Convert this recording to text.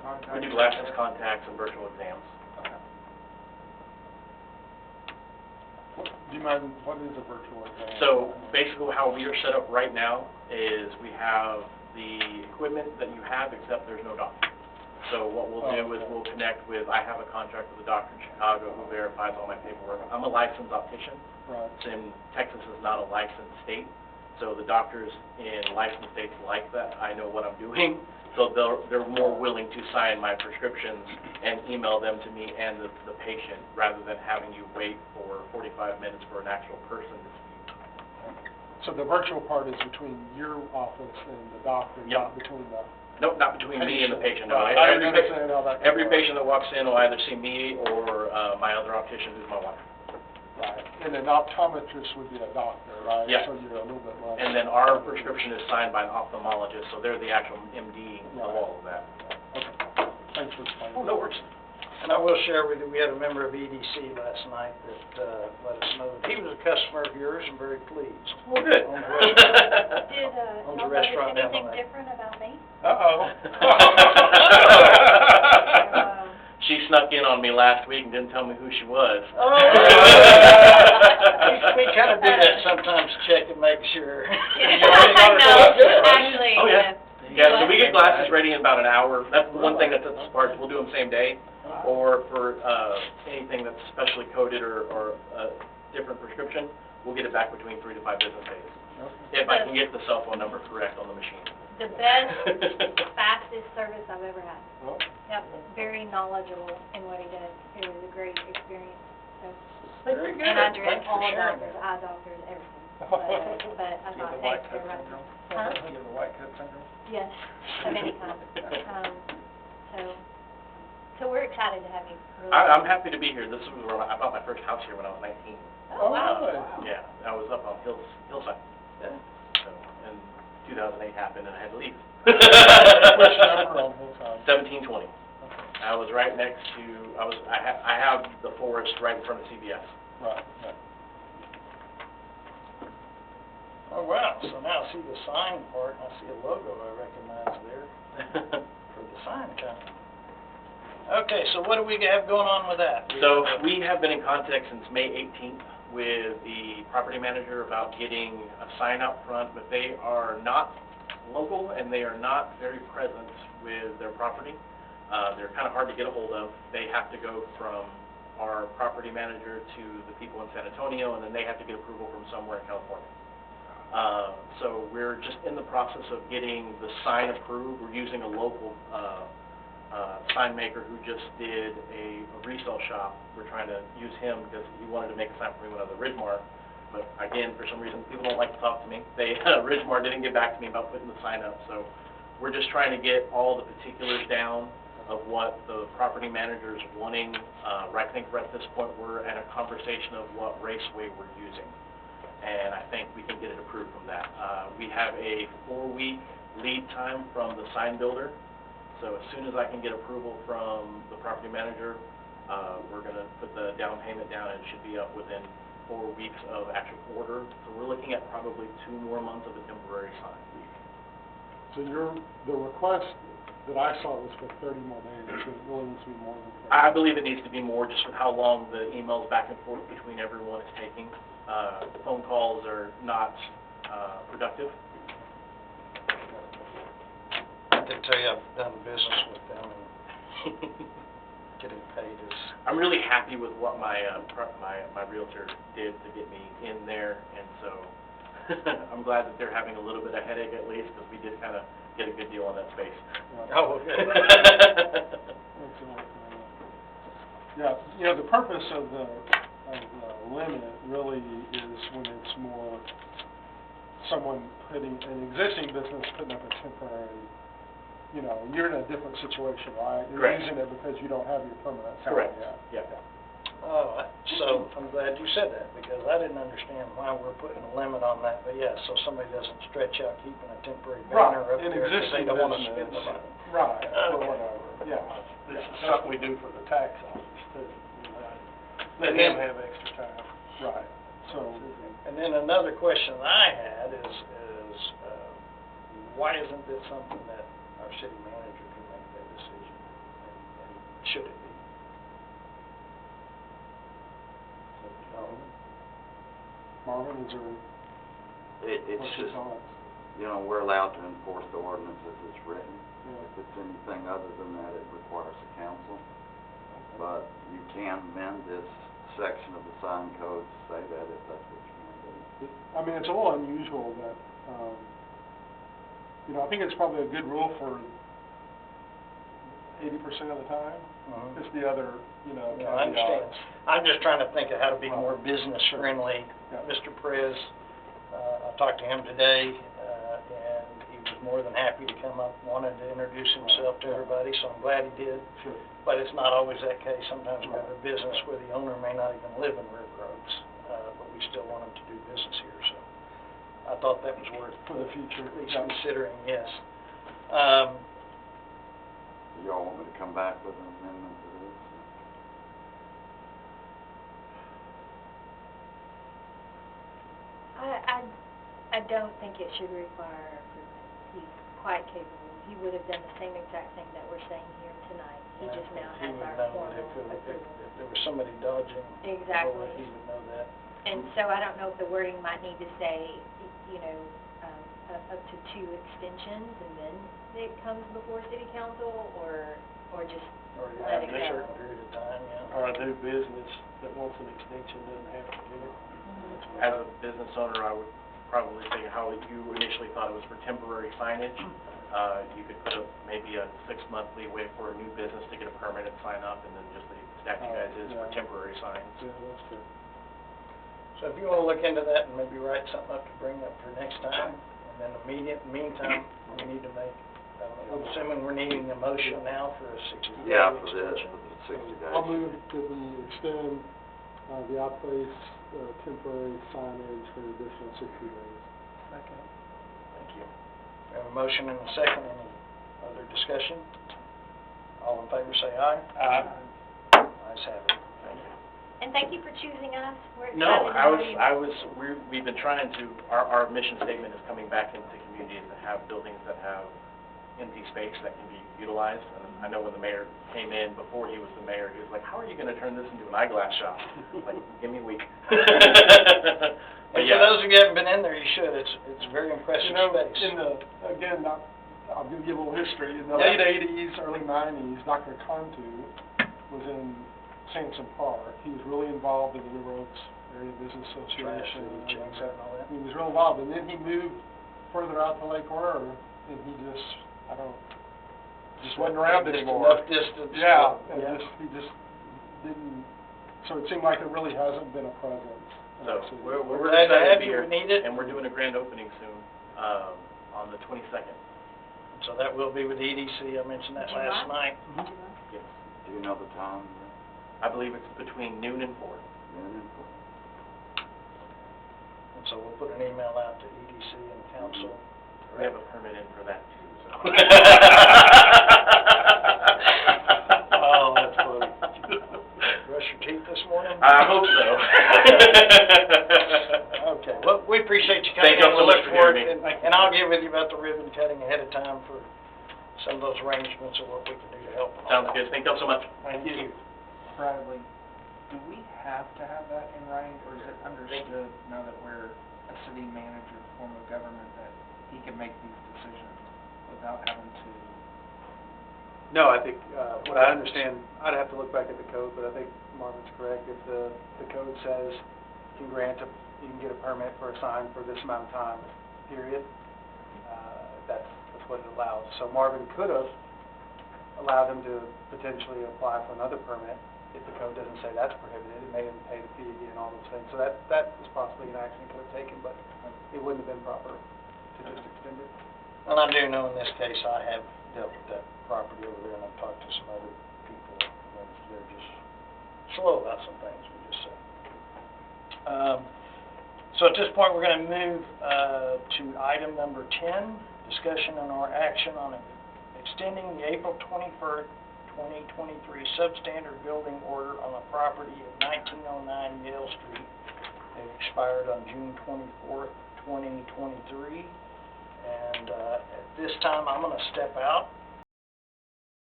contacts? We do glasses, contacts, and virtual exams. Okay. Do you mind, what is a virtual exam? So basically how we are set up right now is we have the equipment that you have, except there's no doctor. So what we'll do is we'll connect with, I have a contract with a doctor in Chicago who verifies all my paperwork. I'm a licensed optician. Right. And Texas is not a licensed state, so the doctors in licensed states like that. I know what I'm doing, so they're more willing to sign my prescriptions and email them to me and the patient, rather than having you wait for 45 minutes for an actual person to speak. So the virtual part is between your office and the doctor, Yep. not between the... Nope, not between me and the patient. No. Right. I understand how that Every works. patient that walks in will either see me or my other optician, who's my wife. Right. And an optometrist would be a doctor, right? Yeah. So you're a little bit less... And then our prescription is signed by an ophthalmologist, so they're the actual MD of all of that. Okay. Thanks for explaining. Oh, no worries. And I will share with you, we had a member of EDC last night that let us know that he was a customer of yours and very pleased. Well, good. On the restaurant. Did Owns y'all a notice restaurant down anything the lane. different about me? Uh-oh. She snuck in on me last week and didn't tell me who she was. Oh. We kind of do that sometimes, check and make sure. No, actually, Oh, yeah. yeah. Yeah, so we get glasses ready in about an hour. That's the one thing that sets us apart. We'll do them same day. Or for anything that's specially coded or a different prescription, we'll get it back between 3 to 5 business days. If I can get the cell phone number correct on the machine. The best, fastest service I've ever had. Oh. Yep, very knowledgeable in what he does. It was a great experience. So, Very good. and I direct Thanks for all sharing doctors, that. eye doctors, everything. But I Do you have thought, the thanks white for coat running. syndrome? Huh? Do you have the white coat syndrome? Yes, of any kind. So we're excited to have you. Really. I'm happy to be here. This was where I bought my first house here when I was 19. Oh, wow. really? Yeah, I was up on hillside. So, and 2008 happened and I had to leave. Which number on Hillside? 1720. Okay. I was right next to, I have the forest right in front of CVS. Right, right. Oh, wow, so now I see the sign part, and I see a logo I recognize there for the sign company. Okay, so what do we have going on with that? So we have been in contact since May 18th with the property manager about getting a sign out front, but they are not local and they are not very present with their property. They're kind of hard to get a hold of. They have to go from our property manager to the people in San Antonio, and then they have to get approval from somewhere in California. So we're just in the process of getting the sign approved. We're using a local sign maker who just did a resale shop. We're trying to use him because he wanted to make a sign for me when I was at Ridgemar. But again, for some reason, people don't like to talk to me. Ridgemar didn't get back to me about putting the sign up. So we're just trying to get all the particulars down of what the property manager is wanting. I think right at this point we're at a conversation of what raceway we're using. And I think we can get it approved from that. We have a 4-week lead time from the sign builder. So as soon as I can get approval from the property manager, we're going to put the down payment down and it should be up within 4 weeks of actual order. So we're looking at probably 2 more months of a temporary sign. So the request that I saw was for 30 more days, so it really needs to be more than 30. I believe it needs to be more just with how long the emails back and forth between everyone is taking. Phone calls are not productive. I can tell you I've done business with them, and getting paid is... I'm really happy with what my realtor did to get me in there, and so I'm glad that they're having a little bit of headache at least, because we did kind of get a good deal on that space. Oh, okay. Yeah, you know, the purpose of the limit really is when it's more someone putting, an existing business putting up a temporary, you know, you're in a different situation, right? You're Correct. using it because you don't have your permanent sign Correct. yet. Yeah. Oh, so I'm glad you said that, because I didn't understand why we're putting a limit on that. But yeah, so somebody doesn't stretch out keeping a temporary banner up An there because they existing don't want to business. spend the money. Right, or Okay. whatever, yeah. This is something we do for the tax office too. Let And him then- have extra time. Right, so, And then another question I had is why isn't this something that our city manager can make that decision? Marvin, is there, It's what's your just, thoughts? you know, we're allowed to enforce the ordinance as it's written. Yeah. If it's anything other than that, it requires a council. But you can amend this section of the sign code to say that if that's what you want to do. I mean, it's a little unusual that, you know, I think it's probably a good rule for 80% of the time. Mhm. It's the other, you know, No, I understand. caveats. I'm just trying to think of how to be more business friendly. Yeah. Mr. Perez, I talked to him today, and he was more than happy to come up, wanted to introduce himself to everybody, so I'm glad he did. Sure. But it's not always that case. Sometimes we have a business where the owner may not even live in Red Groves, but we still want him to do business here, so I thought that was worth For the future. at least Yeah. considering, yes. Do y'all want me to come back with an amendment to this? I don't think it should require approval. He's quite capable. He would have done the same exact thing that we're saying here tonight. He just now He has would our know formal that if approval. there was somebody dodging. Exactly. He would know that. And so I don't know if the wording might need to say, you know, up to 2 extensions, and then it comes before city council, or just Or you let have it a go. certain period of time, yeah. Or a new business that wants an extension doesn't have to get it. Mhm. As a business owner, I would probably say how you initially thought it was for temporary signage. You could put maybe a 6-month leeway for a new business to get a permit and sign up, and then just the statute as is for Yeah. temporary signs. Yeah, that's true. So if you wanna look into that and maybe write something up to bring up for next time, and then meantime, we need to make, I'm assuming we're needing a motion now for a 60-day Yeah, for extension. this, for the 60 days. I'll move that we extend the outplace temporary signage for an additional 60 days. Second. Thank you. We have a motion and a second. Any other discussion? All in favor say aye. Ayes have it. Thank you. And thank you for choosing us. We're excited No, to have you. we've been trying to, our mission statement is coming back into communities that have buildings that have empty space that can be utilized. And I know when the mayor came in, before he was the mayor, he was like, how are you gonna turn this into an eyeglass shop? Like, give me a week. But And for yeah. those of you who haven't been in there, you should. It's a very impressive You know, space. in the, again, I'll give you a little history. In the Yeah. late 80s, early 90s, Dr. Cantu was in Sampson Park. He was really involved in the River Oaks Area Business Association. Trash, and all that. He was real involved, and then he moved further out to Lake Aurora, and he just, just wasn't around anymore. Just enough distance. Yeah, and Yeah. he just didn't, so it seemed like there really hasn't been a presence. So, we're We're glad to excited have to be you. here. We need it. And we're doing a grand opening soon, on the 22nd. So that will be with EDC. I mentioned that last July? night. Yes. Do you know the time? I believe it's between noon and 4. Noon and 4? And so we'll put an email out to EDC and council. We have a permit in for that too, so. Oh, that's funny. Brush your teeth this morning? I hope so. Okay, well, we appreciate you coming Thank you in. so We'll much look for forward, hearing me. and I'll get with you about the ribbon cutting ahead of time for some of those arrangements and what we can do to help. Sounds good. Thank you so much. Thank you. Bradley, do we have to have that in writing, or is it understood now that we're a city manager form of government that he can make these decisions without having to? No, I think, what I understand, I'd have to look back at the code, but I think Marvin's correct. If the code says you can get a permit for a sign for this amount of time, period, that's what it allows. So Marvin could have allowed him to potentially apply for another permit if the code doesn't say that's prohibited. It made him pay the fee again, all those things. So that is possibly an action he could have taken, but it wouldn't have been proper to just extend it. And I do know in this case, I have dealt with that property over there, and I've talked to some other people, and they're just slow about some things, we just say. So at this point, we're gonna move to item number 10, discussion and or action on extending the April 21st, 2023 substandard building order on a property at 1909 Yale Street. It expired on June 24th, 2023. And at this time, I'm going to step out